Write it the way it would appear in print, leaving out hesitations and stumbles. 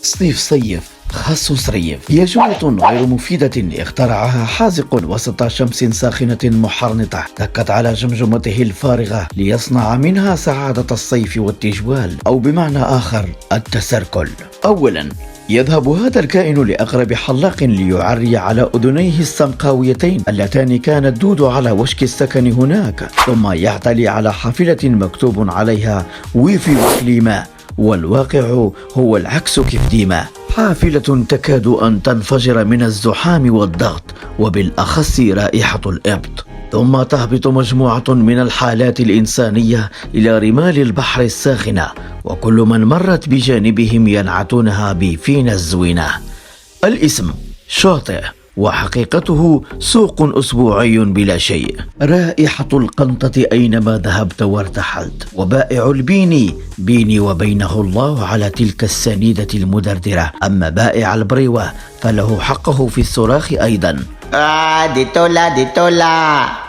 صنيف صيف خصص ريف هي جملة غير مفيدة اخترعها حازق وسط شمس ساخنة محرنطة دقت على جمجمته الفارغة ليصنع منها سعادة الصيف والتجوال، أو بمعنى آخر التسركل. أولا، يذهب هذا الكائن لأقرب حلاق ليعري على أذنيه السمقاويتين اللتان كان الدود على وشك السكن هناك، ثم يعتلي على حافلة مكتوب عليها ويفي وكليما، والواقع هو العكس كيف ديما، حافلة تكاد أن تنفجر من الزحام والضغط وبالأخص رائحة الإبط. ثم تهبط مجموعة من الحالات الإنسانية إلى رمال البحر الساخنة، وكل من مرت بجانبهم ينعتونها بفينا الزوينة. الاسم شاطئ وحقيقته سوق أسبوعي بلا شيء، رائحة القنطة أينما ذهبت وارتحلت، وبائع البيني بيني وبينه الله على تلك السنيدة المدردرة، أما بائع البريوة فله حقه في الصراخ أيضا. دي تولا